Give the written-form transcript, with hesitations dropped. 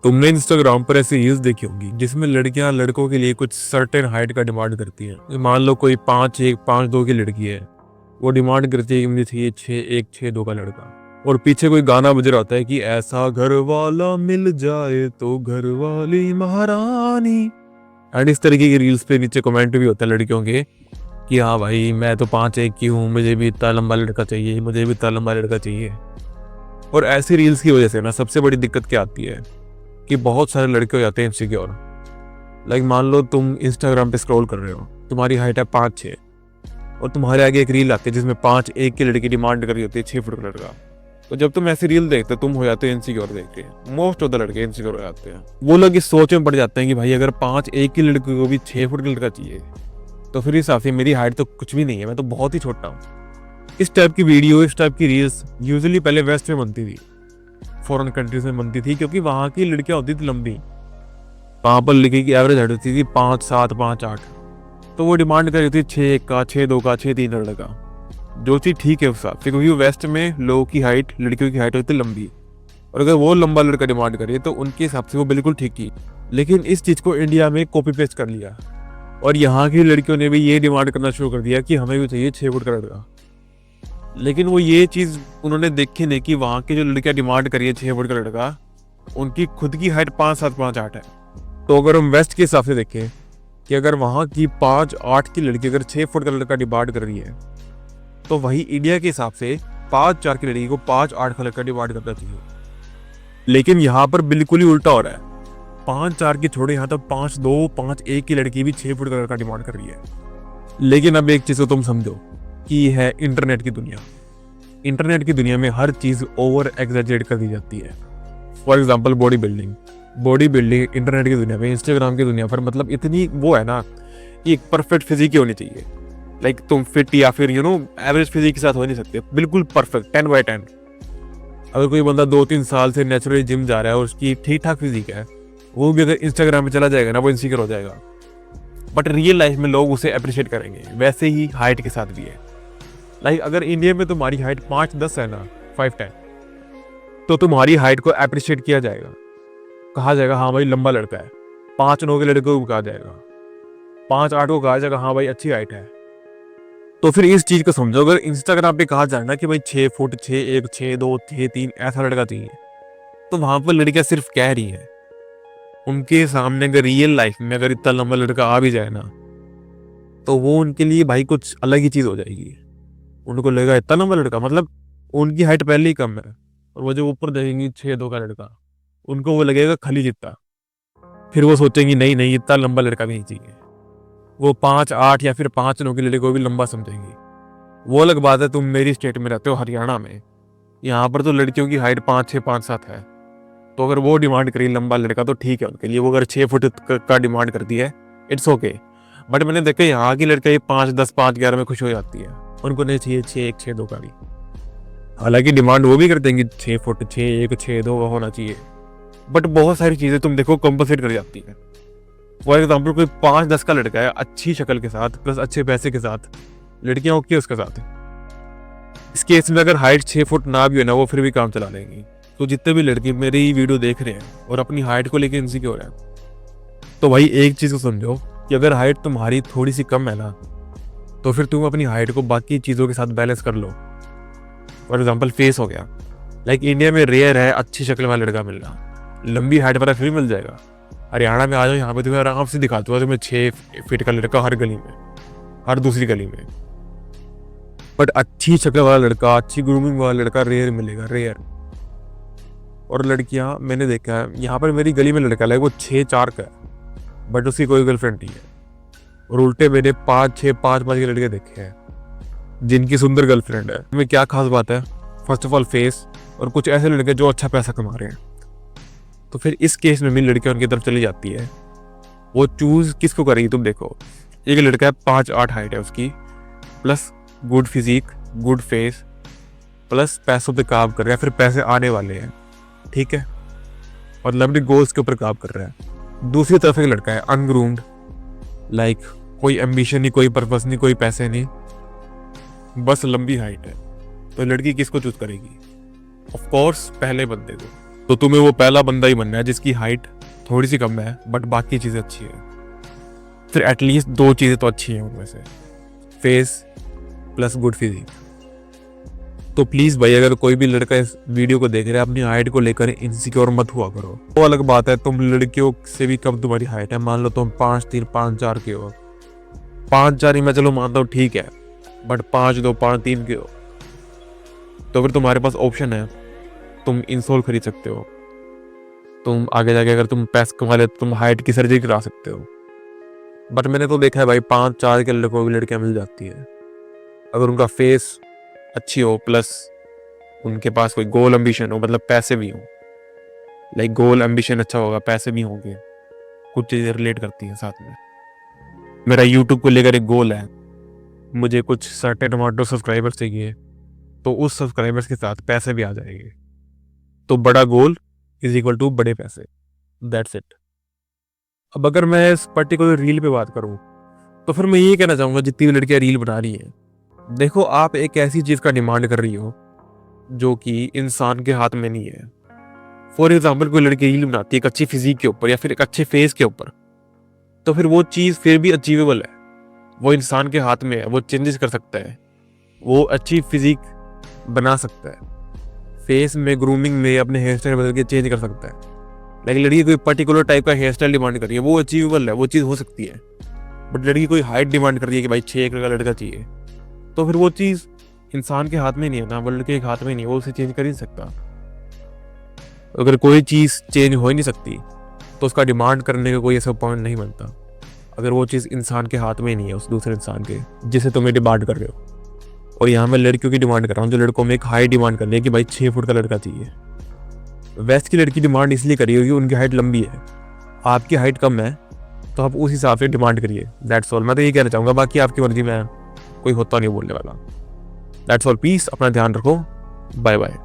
तुमने इंस्टाग्राम पर ऐसी रील्स देखी होंगी जिसमें लड़कियां लड़कों के लिए कुछ सर्टेन हाइट का डिमांड करती हैं। मान लो कोई 5'1", 5'2" की लड़की है, वो डिमांड करती है कि मुझे चाहिए 6'1", 6'2" का लड़का, और पीछे कोई गाना बज रहा होता है कि ऐसा घर वाला मिल जाए तो घर वाली महारानी। एंड इस तरीके की रील्स पे नीचे कमेंट भी होता है लड़कियों के कि हाँ भाई मैं तो 5'1" की हूँ, मुझे भी इतना लंबा लड़का चाहिए, मुझे भी इतना लंबा लड़का चाहिए। और ऐसी रील्स की वजह से ना सबसे बड़ी दिक्कत क्या आती है कि बहुत सारे लड़के हो जाते हैं इनसिक्योर। लाइक मान लो तुम इंस्टाग्राम पे स्क्रॉल कर रहे हो, तुम्हारी हाइट है 5'6", और तुम्हारे आगे एक रील आती है जिसमें 5'1" की लड़की डिमांड कर रही होती है 6 फुट का लड़का। तो जब तुम ऐसी रील देखते हो तुम हो जाते हो इनसिक्योर देख के। मोस्ट ऑफ द लड़के इनसिक्योर हो जाते हैं। वो लोग इस सोच में पड़ जाते हैं कि भाई अगर 5'1" की लड़की को भी 6 फुट का लड़का चाहिए तो फिर इस हिसाब से मेरी हाइट तो कुछ भी नहीं है, मैं तो बहुत ही छोटा हूँ। इस टाइप की वीडियो, इस टाइप की रील्स यूजुअली पहले वेस्ट में बनती थी, फॉरेन कंट्रीज में बनती थी, क्योंकि वहाँ की लड़कियां होती थी लंबी। वहाँ पर लड़की की एवरेज हाइट होती थी 5'7", 5'8", तो वो डिमांड कर रही थी 6'1" का, 6'2" का, 6'3" का लड़का, जो चीज़ ठीक है उस हिसाब से, क्योंकि वेस्ट में लोगों की हाइट, लड़कियों की हाइट होती है लंबी, और अगर वो लंबा लड़का डिमांड करे तो उनके हिसाब से वो बिल्कुल ठीक थी। लेकिन इस चीज़ को इंडिया में कॉपी पेस्ट कर लिया, और यहाँ की लड़कियों ने भी ये डिमांड करना शुरू कर दिया कि हमें भी चाहिए 6 फुट का लड़का। लेकिन वो ये चीज़ उन्होंने देखी नहीं कि वहाँ की जो लड़कियाँ डिमांड करी है 6 फुट का लड़का, उनकी खुद की हाइट 5'7", 5'8" है। तो अगर हम वेस्ट के हिसाब से देखें कि अगर वहाँ की 5'8" की लड़की अगर 6 फुट का लड़का डिमांड कर रही है, तो वही इंडिया के हिसाब से 5'4" की लड़की को 5'8" का लड़का डिमांड करना चाहिए। लेकिन यहाँ पर बिल्कुल ही उल्टा हो रहा है। 5'4" की छोड़े, यहाँ तक 5'2", 5'1" की लड़की भी 6 फुट का लड़का डिमांड कर रही है। लेकिन अब एक चीज़ को तुम समझो कि है इंटरनेट की दुनिया। इंटरनेट की दुनिया में हर चीज़ ओवर एग्जैजरेट कर दी जाती है। For example body building internet की दुनिया में, इंस्टाग्राम की दुनिया पर मतलब इतनी वो है ना कि एक परफेक्ट फिजिक ही होनी चाहिए। लाइक तुम फिट या फिर एवरेज फिजिक के साथ हो नहीं सकते, बिल्कुल परफेक्ट 10/10। अगर कोई बंदा 2-3 साल से नेचुरली जिम जा रहा है और उसकी ठीक ठाक फिजिक है, वो भी अगर इंस्टाग्राम पे चला जाएगा ना, वो इनसिक्योर हो जाएगा। बट रियल लाइफ में लोग उसे अप्रिशिएट करेंगे। वैसे ही हाइट के साथ भी है। लाइक अगर इंडिया में तुम्हारी हाइट 5'10" है ना, 5'10", तो तुम्हारी हाइट को अप्रिशिएट किया जाएगा, कहा जाएगा हाँ भाई लंबा लड़का है। 5'9" के लड़के को कहा जाएगा, 5'8" को कहा जाएगा हाँ भाई अच्छी हाइट है। तो फिर इस चीज को समझो, अगर इंस्टाग्राम पे कहा जाए ना कि भाई 6 फुट, 6'1", 6'2", 6'3" ऐसा लड़का चाहिए, तो वहां पर लड़कियां सिर्फ कह रही है। उनके सामने अगर रियल लाइफ में अगर इतना लंबा लड़का आ भी जाए ना, तो वो उनके लिए भाई कुछ अलग ही चीज हो जाएगी। उनको लगेगा इतना लंबा लड़का, मतलब उनकी हाइट पहले ही कम है, और वो जो ऊपर देखेंगी 6'2" का लड़का, उनको वो लगेगा खली जितना। फिर वो सोचेंगी नहीं नहीं, इतना लंबा लड़का भी नहीं चाहिए। वो 5'8" या फिर 5'9" के लड़के को भी लंबा समझेंगी। वो अलग बात है, तुम मेरी स्टेट में रहते हो, हरियाणा में, यहाँ पर तो लड़कियों की हाइट 5'6", 5'7" है। तो अगर वो डिमांड करी लंबा लड़का तो ठीक है उनके लिए। वो अगर 6 फुट का डिमांड करती है, इट्स ओके। बट मैंने देखा यहाँ की लड़कियां 5'10", 5'11" में खुश हो जाती है, उनको नहीं चाहिए 6'1", 6'2" का भी। हालांकि डिमांड वो भी कर देंगी 6 फुट, 6'1", 6'2" का होना चाहिए। बट बहुत सारी चीजें तुम देखो कंपनसेट कर जाती है। फॉर एग्जाम्पल कोई 5'10" का लड़का है अच्छी शक्ल के साथ प्लस अच्छे पैसे के साथ, लड़कियां ओके उसके साथ। इस केस में अगर हाइट 6 फुट ना भी हो ना, वो फिर भी काम चला लेंगी। तो जितने भी लड़के मेरी वीडियो देख रहे हैं और अपनी हाइट को लेकर इनसिक्योर है, तो भाई एक चीज को समझो कि अगर हाइट तुम्हारी थोड़ी सी कम है ना, तो फिर तुम अपनी हाइट को बाकी चीजों के साथ बैलेंस कर लो। फॉर एग्जाम्पल फेस हो गया। लाइक इंडिया में रेयर है अच्छी शक्ल वाला लड़का मिलना, लंबी हाइट वाला फिर मिल जाएगा। हरियाणा में आ जाओ, यहाँ पे तुम्हें आराम से दिखाता हूँ तुम्हें 6 फीट का लड़का हर गली में, हर दूसरी गली में। बट अच्छी शक्ल वाला लड़का, अच्छी ग्रूमिंग वाला लड़का रेयर मिलेगा, रेयर। और लड़कियां मैंने देखा है, यहाँ पर मेरी गली में लड़का है वो 6'4" का है, बट उसकी कोई गर्लफ्रेंड नहीं है। और उल्टे मैंने 5'6", 5'5" के लड़के देखे हैं जिनकी सुंदर गर्लफ्रेंड है। इसमें क्या खास बात है? फर्स्ट ऑफ ऑल फेस, और कुछ ऐसे लड़के जो अच्छा पैसा कमा रहे हैं। तो फिर इस केस में भी लड़कियां उनकी तरफ चली जाती है। वो चूज किसको करेगी? तुम देखो, एक लड़का है 5'8" हाइट है उसकी, plus good physique, good face, plus पैसों पे काम कर रहा है, फिर पैसे आने वाले हैं, ठीक है, और लंबी गोल्स के ऊपर काम कर रहा है। दूसरी तरफ एक लड़का है अनग्रूम्ड, लाइक कोई एम्बिशन नहीं, कोई पर्पस नहीं, कोई पैसे नहीं, बस लंबी हाइट है। तो लड़की किसको चूज करेगी? ऑफ कोर्स पहले बंदे को। तो तुम्हें वो पहला बंदा ही बनना है जिसकी हाइट थोड़ी सी कम है बट बाकी चीज़ें अच्छी है। फिर एटलीस्ट 2 चीज़ें तो अच्छी हैं उनमें से, फेस प्लस गुड फिजिक। तो प्लीज़ भाई अगर कोई भी लड़का इस वीडियो को देख रहा है, अपनी हाइट को लेकर इनसिक्योर मत हुआ करो। वो अलग बात है तुम लड़कियों से भी कम तुम्हारी हाइट है, मान लो तुम 5'3", 5'4" के हो, 5'4" ही मैं चलो मानता हूँ ठीक है, बट 5'2", 5'3" के हो तो फिर तुम्हारे पास ऑप्शन है, तुम इंसोल खरीद सकते हो। तुम आगे जाके अगर तुम पैसे कमा ले तो तुम हाइट की सर्जरी करा सकते हो। बट मैंने तो देखा है भाई 5'4" के लड़कों को भी लड़कियां मिल जाती है अगर उनका फेस अच्छी हो प्लस उनके पास कोई गोल एम्बिशन हो, मतलब पैसे भी हो। लाइक गोल एम्बिशन अच्छा होगा, पैसे भी होंगे, कुछ चीज़ें रिलेट करती हैं साथ में। मेरा यूट्यूब को लेकर एक गोल है, मुझे कुछ सर्टेन अमाउंट ऑफ सब्सक्राइबर्स चाहिए, तो उस सब्सक्राइबर्स के साथ पैसे भी आ जाएंगे। तो बड़ा गोल इज इक्वल टू बड़े पैसे, दैट्स इट। अब अगर मैं इस पर्टिकुलर रील पे बात करूं तो फिर मैं ये कहना चाहूँगा जितनी भी लड़कियां रील बना रही हैं, देखो आप एक ऐसी चीज़ का डिमांड कर रही हो जो कि इंसान के हाथ में नहीं है। फॉर एग्जाम्पल कोई लड़की रील बनाती है एक अच्छी फिजिक के ऊपर या फिर एक अच्छे फेस के ऊपर, तो फिर वो चीज़ फिर भी अचीवेबल है, वो इंसान के हाथ में है, वो चेंजेस कर सकता है, वो अच्छी फिजिक बना सकता है, फेस में ग्रूमिंग में अपने हेयर स्टाइल बदल के चेंज कर सकता है। लेकिन लड़की कोई पर्टिकुलर टाइप का हेयर स्टाइल डिमांड कर रही है, वो अचीवेबल है, वो चीज़ हो सकती है। बट लड़की कोई हाइट डिमांड कर रही है कि भाई 6 का लड़का चाहिए, तो फिर वो चीज़ इंसान के हाथ में नहीं है ना, वो लड़के के हाथ में नहीं है, वो उसे चेंज कर ही नहीं सकता। अगर कोई चीज़ चेंज हो ही नहीं सकती तो उसका डिमांड करने का कोई ऐसा पॉइंट नहीं बनता, अगर वो चीज़ इंसान के हाथ में नहीं है, उस दूसरे इंसान के जिसे तुम्हें डिमांड कर रहे हो। और यहाँ मैं लड़कियों की डिमांड कर रहा हूँ जो लड़कों में एक हाइट डिमांड कर रही है कि भाई 6 फुट का लड़का चाहिए। वेस्ट की लड़की डिमांड इसलिए करी होगी उनकी हाइट लंबी है, आपकी हाइट कम है तो आप उस हिसाब से डिमांड करिए, दैट्स ऑल। मैं तो ये कहना चाहूँगा, बाकी आपकी मर्जी में कोई होता नहीं बोलने वाला। दैट्स ऑल, पीस, अपना ध्यान रखो, बाय बाय।